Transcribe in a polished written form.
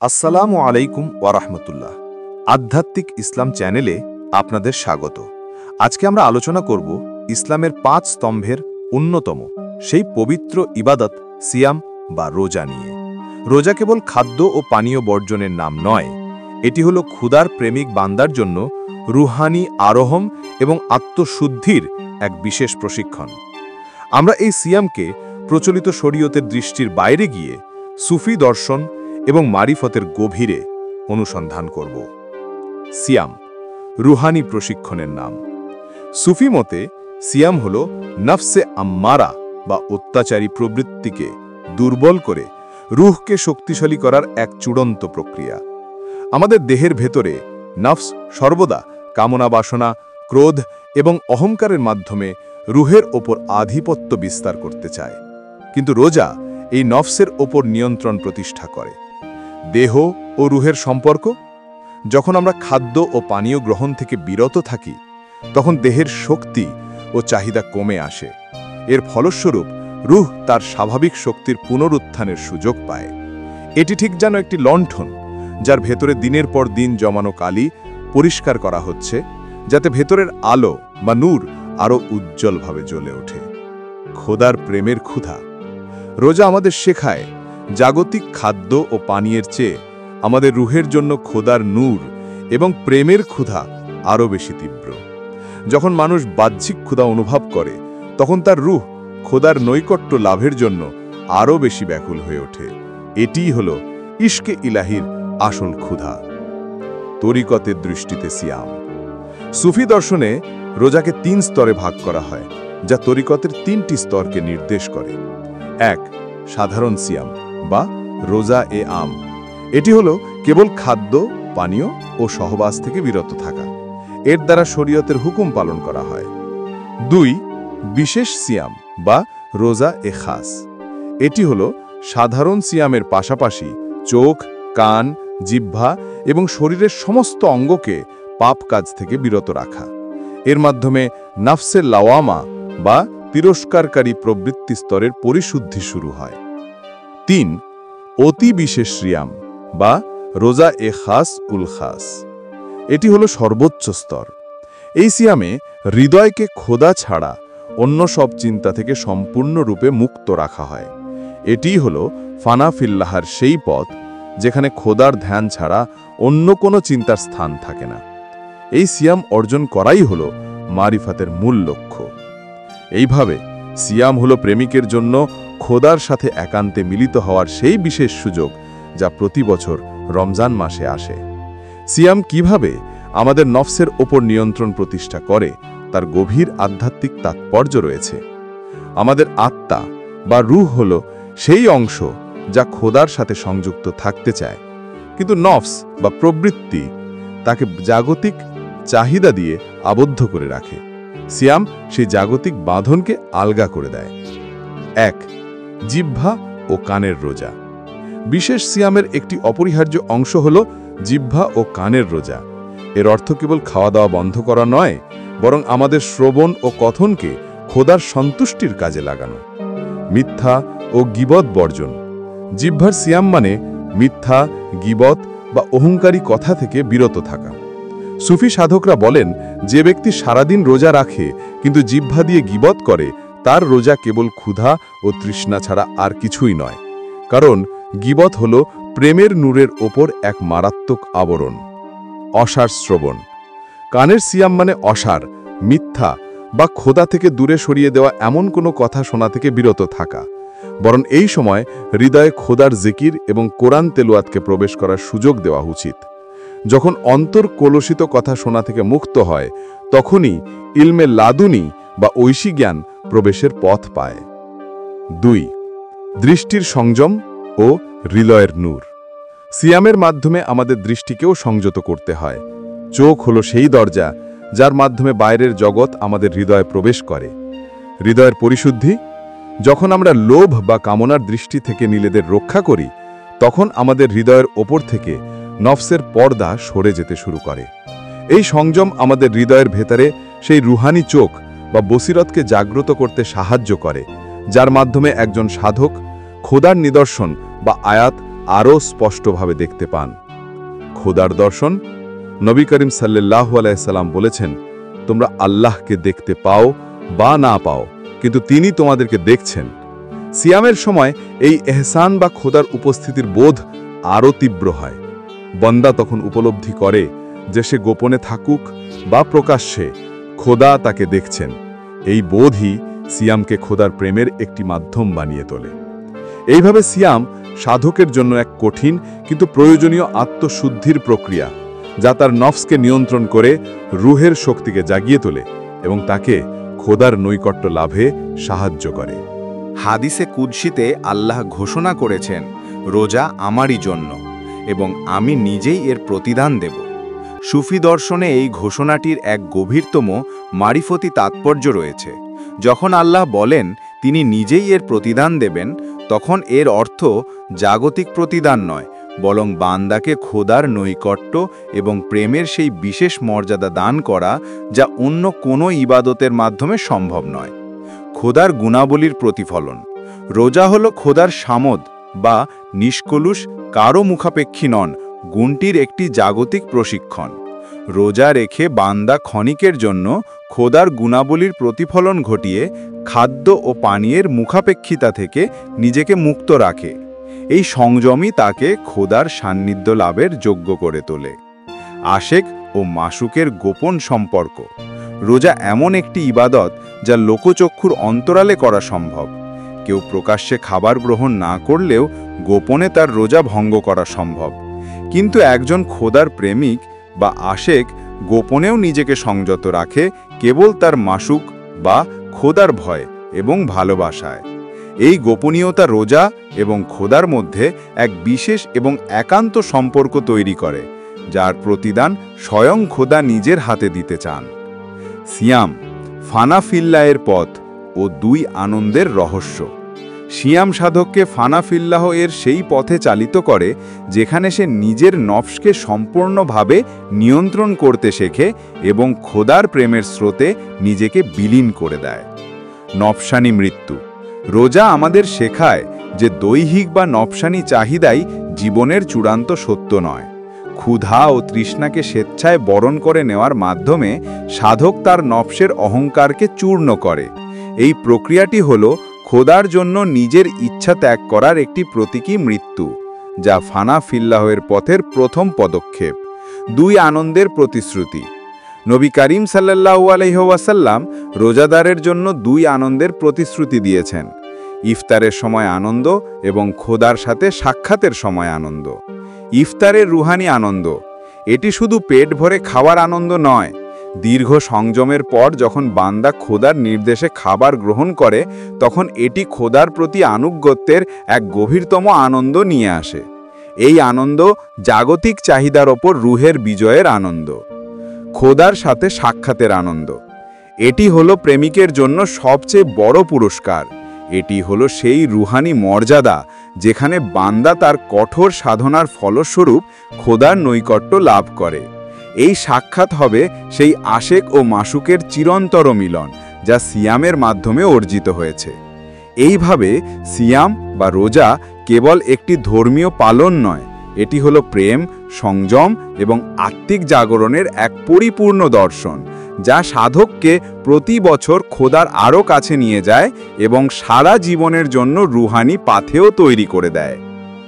আসসালামু আলাইকুম ওয়ারাহমতুল্লাহ। আধ্যাত্মিক ইসলাম চ্যানেলে আপনাদের স্বাগত। আজকে আমরা আলোচনা করব ইসলামের 5 স্তম্ভের অন্যতম সেই পবিত্র ইবাদত সিয়াম বা রোজা নিয়ে। রোজা কেবল খাদ্য ও পানীয় বর্জনের নাম নয়, এটি হলো ক্ষুধার প্রেমিক বান্দার জন্য রুহানি আরোহম এবং আত্মশুদ্ধির এক বিশেষ প্রশিক্ষণ। আমরা এই সিয়ামকে প্রচলিত শরীয়তের দৃষ্টির বাইরে গিয়ে সুফি দর্শন এবং মারিফতের গভীরে অনুসন্ধান করব। সিয়াম রুহানি প্রশিক্ষণের নাম। সুফি মতে সিয়াম হল নফসে আম্মারা বা অত্যাচারী প্রবৃত্তিকে দুর্বল করে রুহকে শক্তিশালী করার এক চূড়ান্ত প্রক্রিয়া। আমাদের দেহের ভেতরে নফস সর্বদা কামনা বাসনা, ক্রোধ এবং অহংকারের মাধ্যমে রুহের ওপর আধিপত্য বিস্তার করতে চায়, কিন্তু রোজা এই নফসের ওপর নিয়ন্ত্রণ প্রতিষ্ঠা করে। দেহ ও রুহের সম্পর্ক: যখন আমরা খাদ্য ও পানীয় গ্রহণ থেকে বিরত থাকি, তখন দেহের শক্তি ও চাহিদা কমে আসে। এর ফলস্বরূপ রুহ তার স্বাভাবিক শক্তির পুনরুত্থানের সুযোগ পায়। এটি ঠিক যেন একটি লণ্ঠন, যার ভেতরে দিনের পর দিন জমানো কালি পরিষ্কার করা হচ্ছে, যাতে ভেতরের আলো বা নূর আরও উজ্জ্বলভাবে জ্বলে ওঠে। খোদার প্রেমের ক্ষুধা: রোজা আমাদের শেখায় জাগতিক খাদ্য ও পানীয়ের চেয়ে আমাদের রুহের জন্য খোদার নূর এবং প্রেমের ক্ষুধা আরও বেশি তীব্র। যখন মানুষ বাহ্যিক ক্ষুধা অনুভব করে, তখন তার রুহ খোদার নৈকট্য লাভের জন্য আরও বেশি ব্যাকুল হয়ে ওঠে। এটিই হল ইশকে ইলাহির আসল ক্ষুধা। তরিকতের দৃষ্টিতে সিয়াম: সুফি দর্শনে রোজাকে 3 স্তরে ভাগ করা হয়, যা তরিকতের 3টি স্তরকে নির্দেশ করে। 1. সাধারণ সিয়াম বা রোজা এ আম। এটি হলো কেবল খাদ্য, পানীয় ও সহবাস থেকে বিরত থাকা। এর দ্বারা শরীয়তের হুকুম পালন করা হয়। 2. বিশেষ সিয়াম বা রোজা এ খাস। এটি হলো সাধারণ সিয়ামের পাশাপাশি চোখ, কান, জিহ্বা এবং শরীরের সমস্ত অঙ্গকে পাপ কাজ থেকে বিরত রাখা। এর মাধ্যমে নফসের লাওয়ামা বা তিরস্কারকারী প্রবৃত্তি স্তরের পরিশুদ্ধি শুরু হয়। 3. অতি বিশেষ সিয়াম বা রোজা এ খাস উল খাস। এটি হলো সর্বোচ্চ স্তর। এই সিয়ামে হৃদয়কে খোদা ছাড়া অন্য সব চিন্তা থেকে সম্পূর্ণরূপে মুক্ত রাখা হয়। এটিই হলো ফানা ফিল্লাহার সেই পথ, যেখানে খোদার ধ্যান ছাড়া অন্য কোনো চিন্তার স্থান থাকে না। এই সিয়াম অর্জন করাই হলো মারিফাতের মূল লক্ষ্য। এইভাবে সিয়াম হলো প্রেমিকের জন্য খোদার সাথে একান্তে মিলিত হওয়ার সেই বিশেষ সুযোগ, যা প্রতি বছর রমজান মাসে আসে। সিয়াম কিভাবে আমাদের নফসের ওপর নিয়ন্ত্রণ প্রতিষ্ঠা করে, তার গভীর আধ্যাত্মিক তাৎপর্য রয়েছে। আমাদের আত্মা বা রূহ হলো সেই অংশ যা খোদার সাথে সংযুক্ত থাকতে চায়, কিন্তু নফস বা প্রবৃত্তি তাকে জাগতিক চাহিদা দিয়ে আবদ্ধ করে রাখে। সিয়াম সেই জাগতিক বাঁধনকে আলগা করে দেয়। 1. জিহ্বা ও কানের রোজা। বিশেষ সিয়ামের একটি অপরিহার্য অংশ হল জিহ্বা ও কানের রোজা। এর অর্থ কেবল খাওয়া দাওয়া বন্ধ করা নয়, বরং আমাদের শ্রবণ ও কথনকে খোদার সন্তুষ্টির কাজে লাগানো। মিথ্যা ও গীবত বর্জন। জিহ্বার সিয়াম মানে মিথ্যা, গীবত বা অহংকারী কথা থেকে বিরত থাকা। সুফি সাধকরা বলেন, যে ব্যক্তি সারাদিন রোজা রাখে কিন্তু জিহ্বা দিয়ে গীবত করে, তার রোজা কেবল ক্ষুধা ও তৃষ্ণা ছাড়া আর কিছুই নয়। কারণ গীবত হল প্রেমের নূরের ওপর এক মারাত্মক আবরণ। অসার শ্রবণ। কানের সিয়াম মানে অসার, মিথ্যা বা খোদা থেকে দূরে সরিয়ে দেওয়া এমন কোনো কথা শোনা থেকে বিরত থাকা, বরং এই সময় হৃদয়ে খোদার জিকির এবং কোরআন তেলাওয়াতকে প্রবেশ করার সুযোগ দেওয়া উচিত। যখন অন্তর কলুষিত কথা শোনা থেকে মুক্ত হয়, তখনই ইলমে লাদুনি বা ঐশী জ্ঞান প্রবেশের পথ পায়। 2. দৃষ্টির সংযম ও হৃদয়ের নূর। সিয়ামের মাধ্যমে আমাদের দৃষ্টিকেও সংযত করতে হয়। চোখ হলো সেই দরজা, যার মাধ্যমে বাইরের জগৎ আমাদের হৃদয়ে প্রবেশ করে। হৃদয়ের পরিশুদ্ধি: যখন আমরা লোভ বা কামনার দৃষ্টি থেকে নিজেদের রক্ষা করি, তখন আমাদের হৃদয়ের ওপর থেকে নফসের পর্দা সরে যেতে শুরু করে। এই সংযম আমাদের হৃদয়ের ভেতরে সেই রুহানি চোখ বা বসিরতকে জাগ্রত করতে সাহায্য করে, যার মাধ্যমে একজন সাধক খোদার নিদর্শন বা আয়াত আরও স্পষ্টভাবে দেখতে পান। খোদার দর্শন। নবী করিম সাল্লাল্লাহু আলাইহি সাল্লাম বলেছেন, তোমরা আল্লাহকে দেখতে পাও বা না পাও, কিন্তু তিনি তোমাদেরকে দেখছেন। সিয়ামের সময় এই এহসান বা খোদার উপস্থিতির বোধ আরও তীব্র হয়। বান্দা তখন উপলব্ধি করে যে সে গোপনে থাকুক বা প্রকাশ্যে, খোদা তাকে দেখছেন। এই বোধই সিয়ামকে খোদার প্রেমের একটি মাধ্যম বানিয়ে তোলে। এইভাবে সিয়াম সাধকের জন্য এক কঠিন কিন্তু প্রয়োজনীয় আত্মশুদ্ধির প্রক্রিয়া, যা তার নফসকে নিয়ন্ত্রণ করে রুহের শক্তিকে জাগিয়ে তোলে এবং তাকে খোদার নৈকট্য লাভে সাহায্য করে। হাদিসে কুদসিতে আল্লাহ ঘোষণা করেছেন, রোজা আমারই জন্য এবং আমি নিজেই এর প্রতিদান দেব। সুফি দর্শনে এই ঘোষণাটির এক গভীরতম মারিফতি তাৎপর্য রয়েছে। যখন আল্লাহ বলেন তিনি নিজেই এর প্রতিদান দেবেন, তখন এর অর্থ জাগতিক প্রতিদান নয়, বরং বান্দাকে খোদার নৈকট্য এবং প্রেমের সেই বিশেষ মর্যাদা দান করা যা অন্য কোনো ইবাদতের মাধ্যমে সম্ভব নয়। খোদার গুণাবলীর প্রতিফলন। রোজা হল খোদার সামদ বা নিষ্কলুষ, কারো মুখাপেক্ষী নন গুণটির একটি জাগতিক প্রশিক্ষণ। রোজা রেখে বান্দা ক্ষণিকের জন্য খোদার গুণাবলীর প্রতিফলন ঘটিয়ে খাদ্য ও পানীয়ের মুখাপেক্ষিতা থেকে নিজেকে মুক্ত রাখে। এই সংযমই তাকে খোদার সান্নিধ্য লাভের যোগ্য করে তোলে। আশেক ও মাশুকের গোপন সম্পর্ক। রোজা এমন একটি ইবাদত যা লোকচক্ষুর অন্তরালে করা সম্ভব। কেউ প্রকাশ্যে খাবার গ্রহণ না করলেও গোপনে তার রোজা ভঙ্গ করা সম্ভব। কিন্তু একজন খোদার প্রেমিক বা আশেক গোপনেও নিজেকে সংযত রাখে কেবল তার মাশুক বা খোদার ভয় এবং ভালোবাসায়। এই গোপনীয়তা রোজা এবং খোদার মধ্যে এক বিশেষ এবং একান্ত সম্পর্ক তৈরি করে, যার প্রতিদান স্বয়ং খোদা নিজের হাতে দিতে চান। সিয়াম, ফানা ফিল্লাহের পথ ও দুই আনন্দের রহস্য। সিয়াম সাধককে ফানা ফিল্লাহ এর সেই পথে চালিত করে যেখানে সে নিজের নফসকে সম্পূর্ণভাবে নিয়ন্ত্রণ করতে শেখে এবং খোদার প্রেমের স্রোতে নিজেকে বিলীন করে দেয়। নফসানি মৃত্যু। রোজা আমাদের শেখায় যে দৈহিক বা নফসানি চাহিদাই জীবনের চূড়ান্ত সত্য নয়। ক্ষুধা ও তৃষ্ণাকে স্বেচ্ছায় বরণ করে নেওয়ার মাধ্যমে সাধক তার নফসের অহংকারকে চূর্ণ করে। এই প্রক্রিয়াটি হল খোদার জন্য নিজের ইচ্ছা ত্যাগ করার একটি প্রতীকী মৃত্যু, যা ফানা ফিল্লাহের পথের প্রথম পদক্ষেপ। দুই আনন্দের প্রতিশ্রুতি। নবী করিম সাল্লাল্লাহু আলাইহি ওয়াসাল্লাম রোজাদারের জন্য দুই আনন্দের প্রতিশ্রুতি দিয়েছেন: ইফতারের সময় আনন্দ এবং খোদার সাথে সাক্ষাতের সময় আনন্দ। ইফতারের রুহানি আনন্দ। এটি শুধু পেট ভরে খাওয়ার আনন্দ নয়। দীর্ঘ সংযমের পর যখন বান্দা খোদার নির্দেশে খাবার গ্রহণ করে, তখন এটি খোদার প্রতি আনুগত্যের এক গভীরতম আনন্দ নিয়ে আসে। এই আনন্দ জাগতিক চাহিদার ওপর রুহের বিজয়ের আনন্দ। খোদার সাথে সাক্ষাতের আনন্দ। এটি হলো প্রেমিকের জন্য সবচেয়ে বড় পুরস্কার। এটি হলো সেই রুহানি মর্যাদা যেখানে বান্দা তার কঠোর সাধনার ফলস্বরূপ খোদার নৈকট্য লাভ করে। এই সাক্ষাৎ হবে সেই আশেক ও মাশুকের চিরন্তর মিলন, যা সিয়ামের মাধ্যমে অর্জিত হয়েছে। এইভাবে সিয়াম বা রোজা কেবল একটি ধর্মীয় পালন নয়, এটি হলো প্রেম, সংযম এবং আত্মিক জাগরণের এক পরিপূর্ণ দর্শন, যা সাধককে প্রতি বছর খোদার আরও কাছে নিয়ে যায় এবং সারা জীবনের জন্য রুহানি পাথেও তৈরি করে দেয়।